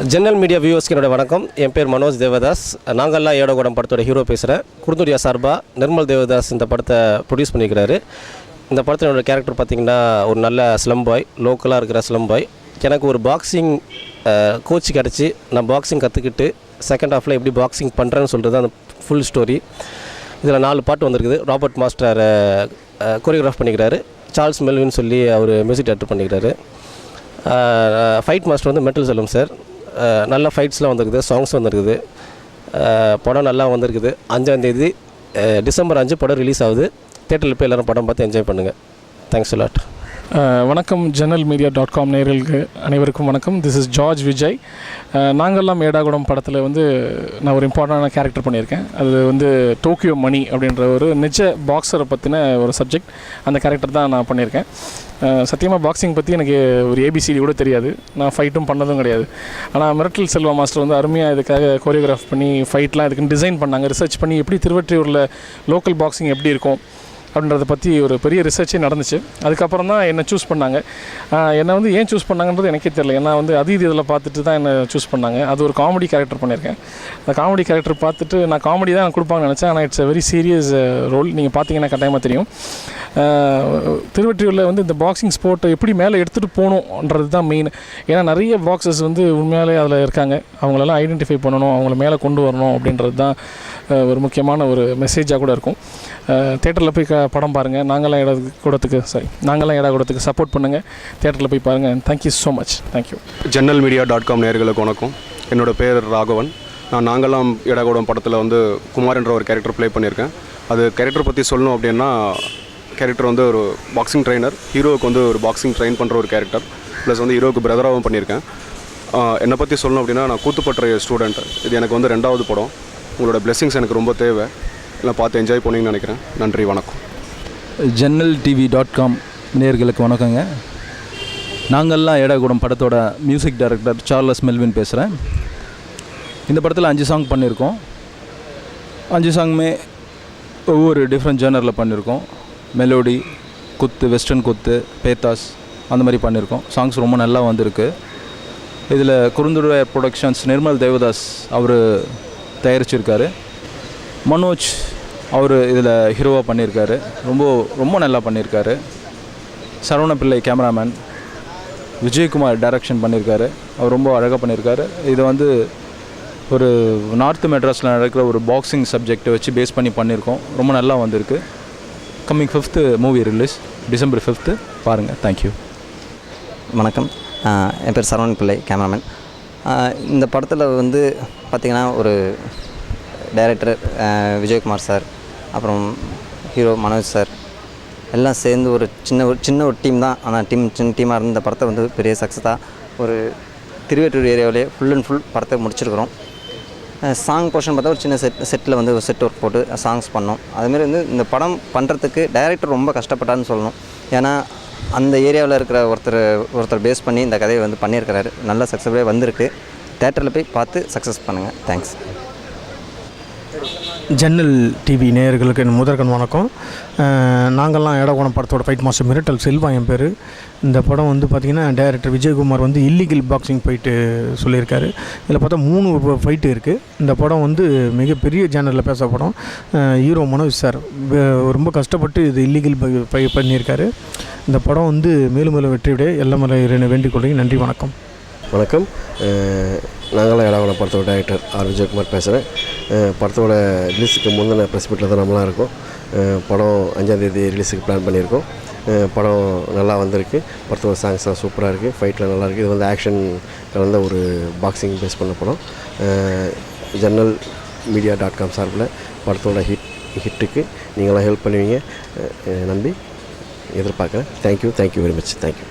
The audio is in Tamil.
ஜெனரல் மீடியா வியூவர்ஸ்க்கு என்னோட வணக்கம். என் பேர் மனோஜ் தேவதாஸ். நாங்கள்லாம் ஏடகோடம் படத்தோட ஹீரோ பேசுகிறேன். குறுந்துடியா சார்பாக நிர்மல் தேவதாஸ் இந்த படத்தை ப்ரொடியூஸ் பண்ணிக்கிறாரு. இந்த படத்தில் என்னோடய கேரக்டர் பார்த்திங்கன்னா ஒரு நல்ல ஸ்லம் பாய், லோக்கலாக இருக்கிற ஸ்லம் பாய். எனக்கு ஒரு பாக்ஸிங் கோச் கிடச்சி நான் பாக்ஸிங் கற்றுக்கிட்டு செகண்ட் ஹாஃபில் எப்படி பாக்ஸிங் பண்ணுறேன்னு சொல்கிறது அந்த ஃபுல் ஸ்டோரி. இதில் 4 பாட்டு வந்திருக்குது. ராபர்ட் மாஸ்டர் கோரியோகிராஃப் பண்ணிக்கிறாரு. சார்ல்ஸ் மெல்வின் சொல்லி அவர் மியூசிக் டேரக்டர் பண்ணிக்கிறாரு. ஃபைட் மாஸ்டர் வந்து மெட்டல் செல்வம் சார். நல்ல ஃபைட்ஸ்லாம் வந்திருக்குது, சாங்ஸ் வந்திருக்குது. படம் நல்லா வந்திருக்குது. 5ஆம் தேதி டிசம்பர் 5 படம் ரிலீஸ் ஆகுது. தேட்டரில் போய் எல்லோரும் படம் பார்த்து என்ஜாய் பண்ணுங்கள். Thanks a lot. வணக்கம் JournalMedia.com நேயர்களுக்கு அனைவருக்கும் வணக்கம். This is George Vijay. நாங்கள்லாம் ஏடாகுடம் படத்தில் வந்து நான் ஒரு இம்பார்ட்டண்டான கேரக்டர் பண்ணியிருக்கேன். அது வந்து டோக்கியோ மணி அப்படின்ற ஒரு நிஜ பாக்ஸரை பற்றின ஒரு சப்ஜெக்ட். அந்த கேரக்டர் தான் நான் பண்ணியிருக்கேன். சத்தியமாக பாக்ஸிங் பற்றி எனக்கு ஒரு ஏபிசிடி கூட தெரியாது. நான் ஃபைட்டும் பண்ணதும் கிடையாது. ஆனால் மிரட்டல் செல்வா மாஸ்டர் வந்து அருமையாக இதுக்காக கோரியோகிராஃப் பண்ணி ஃபைட்லாம் இதுக்குன்னு டிசைன் பண்ணாங்க. ரிசர்ச் பண்ணி எப்படி திருவற்றியூரில் லோக்கல் பாக்ஸிங் எப்படி இருக்கும் அப்படின்றத பற்றி ஒரு பெரிய ரிசர்ச்சே நடந்துச்சு. அதுக்கப்புறம் தான் என்னை சூஸ் பண்ணாங்க. என்னை வந்து ஏன் சூஸ் பண்ணாங்கன்றது எனக்கே தெரியல. ஏன்னா வந்து இதில் பார்த்துட்டு தான் என்னை சூஸ் பண்ணாங்க. அது ஒரு காமெடி கேரக்டர் பண்ணியிருக்கேன். அந்த காமெடி கேரக்டர் பார்த்துட்டு நான் காமெடி தான் கொடுப்பாங்கன்னு நினச்சேன். ஆனால் it's a very serious role. நீங்கள் பார்த்தீங்கன்னா கட்டாயமாக தெரியும். திருவற்றியூரில் வந்து இந்த பாக்ஸிங் ஸ்போர்ட்டை எப்படி மேலே எடுத்துகிட்டு போகணுன்றது தான் மெயின். ஏன்னா நிறைய பாக்ஸர்ஸ் வந்து உண்மையாலே அதில் இருக்காங்க. அவங்களெல்லாம் ஐடென்டிஃபை பண்ணணும், அவங்கள மேலே கொண்டு வரணும் அப்படின்றது தான் ஒரு முக்கியமான ஒரு மெசேஜாக கூட இருக்கும். தேட்டரில் போய் படம் பாருங்கள். நாங்களாம் ஏடாகுடத்துக்கு சப்போர்ட் பண்ணுங்கள். தேட்டரில் போய் பாருங்கள். Thank you so much. Thank you. JournalMedia.com நேயர்களுக்கு வணக்கம். என்னோடய பேர் ராகவன். நாங்கள்லாம் ஏடாகுடம் படத்தில் வந்து குமார் என்ற ஒரு கேரக்டர் ப்ளே பண்ணியிருக்கேன். அது கேரக்டர் பற்றி சொல்லணும் அப்படின்னா, கேரக்டர் வந்து ஒரு பாக்ஸிங் ட்ரைனர். ஹீரோவுக்கு வந்து ஒரு பாக்ஸிங் ட்ரெயின் பண்ணுற ஒரு கேரக்டர். ப்ளஸ் வந்து ஹீரோவுக்கு பிரதராகவும் பண்ணியிருக்கேன். என்னை பற்றி சொல்லணும் அப்படின்னா, நான் கூத்துப்பற்ற ஸ்டூடெண்ட். இது எனக்கு வந்து 2வது படம். உங்களோட பிளெஸிங்ஸ் எனக்கு ரொம்ப தேவை. எல்லாம் பார்த்து என்ஜாய் பண்ணிங்கன்னு நினைக்கிறேன். நன்றி, வணக்கம். JournalTV.com நேயர்களுக்கு வணக்கங்க. நாங்கள்லாம் ஏடாகுடம் படத்தோட மியூசிக் டைரக்டர் சார்லஸ் மெல்வின் பேசுகிறேன். இந்த படத்தில் 5 சாங் பண்ணியிருக்கோம். 5 சாங்குமே ஒவ்வொரு டிஃப்ரெண்ட் ஜேர்னரில் பண்ணியிருக்கோம். மெலோடி, குத்து, வெஸ்டர்ன் குத்து, பேத்தாஸ் அந்த மாதிரி பண்ணியிருக்கோம். சாங்ஸ் ரொம்ப நல்லா வந்திருக்கு. இதில் குறுந்துடியா ப்ரொடக்ஷன்ஸ் நிர்மல் தேவதாஸ் அவர் தயாரிச்சிருக்காரு. மனோஜ் அவர் இதில் ஹீரோவாக பண்ணியிருக்காரு. ரொம்ப நல்லா பண்ணியிருக்காரு. சரவண பிள்ளை கேமராமேன். விஜயகுமார் டைரக்ஷன் பண்ணியிருக்காரு. அவர் ரொம்ப அழகாக பண்ணியிருக்காரு. இதை வந்து ஒரு நார்த் மெட்ராஸில் நடக்கிற ஒரு பாக்ஸிங் சப்ஜெக்டை வச்சு பேஸ் பண்ணி பண்ணியிருக்கோம். ரொம்ப நல்லா வந்திருக்கு. Coming 5th movie release, December 5th பாருங்கள். தேங்க்யூ. வணக்கம். என் பேர் சரவண பிள்ளை கேமராமேன். இந்த படத்தில் வந்து பார்த்திங்கன்னா ஒரு டைரக்டர் விஜயகுமார் சார், அப்புறம் ஹீரோ மனோஜ் சார் எல்லாம் சேர்ந்து ஒரு சின்ன டீம் தான். ஆனால் சின்ன டீமாக இருந்த இந்த படத்தை வந்து பெரிய சக்ஸஸாக ஒரு திருவெற்றூர் ஏரியாவிலே ஃபுல் அண்ட் ஃபுல் படத்தை முடிச்சிருக்கிறோம். சாங் போர்ஷன் பார்த்தா ஒரு சின்ன செட்டில் வந்து ஒரு செட் ஒர்க் போட்டு சாங்ஸ் பண்ணோம். அதுமாரி வந்து இந்த படம் பண்ணுறதுக்கு டைரக்டர் ரொம்ப கஷ்டப்பட்டான்னு சொல்லணும். ஏன்னா அந்த ஏரியாவில் இருக்கிற ஒருத்தர் பேஸ் பண்ணி இந்த கதையை வந்து பண்ணியிருக்கிறாரு. நல்ல சக்ஸஸ்ஃபுல்லாக வந்திருக்கு. தேட்டரில் போய் பார்த்து சக்ஸஸ் பண்ணுங்கள். தேங்க்ஸ். ஜன்னல் டிவி நேயர்களுக்கு என் முதற்கண் வணக்கம். நாங்கள்லாம் ஏடாகுடம் படத்தோட ஃபைட் மாஸ்டர் மிரட்டல் செல்வா என் பேர். இந்த படம் வந்து பார்த்திங்கன்னா டைரக்டர் விஜயகுமார் வந்து இல்லீகல் பாக்ஸிங் ஃபைட்டு சொல்லியிருக்காரு. இதில் பார்த்தா 3 ஃபைட்டு இருக்குது. இந்த படம் வந்து மிகப்பெரிய ஜேனரில் பேச படம். ஹீரோ மனோஜ் சார் ரொம்ப கஷ்டப்பட்டு இது இல்லீகல் பண்ணியிருக்காரு. இந்த படம் வந்து மேலும் மேலும் வெற்றிவிட எல்லாம் வேண்டிக் கொள்கிறேன். நன்றி, வணக்கம். வணக்கம். நாங்களாம் ஏடாகுடம் படத்தோட டைரக்டர் விஜயகுமார் பேசுகிறேன். படத்தோட ரிலீஸுக்கு முந்தின ப்ரெஸ் மீட்டில் தான் நம்மளாம் இருக்கோம். படம் 5ஆம் தேதி ரிலீஸுக்கு பிளான் பண்ணியிருக்கோம். படம் நல்லா வந்திருக்கு. படத்தோட சாங்ஸ்லாம் சூப்பராக இருக்குது. ஃபைட்லாம் நல்லாயிருக்கு. இது வந்து ஆக்ஷன் கலந்த ஒரு பாக்ஸிங் பேஸ் பண்ண படம். JournalMedia.com சார்பில் படத்தோட ஹிட்டுக்கு நீங்களாம் ஹெல்ப் பண்ணுவீங்க நம்பி எதிர்பார்க்குறேன். Thank you very much. தேங்க்யூ.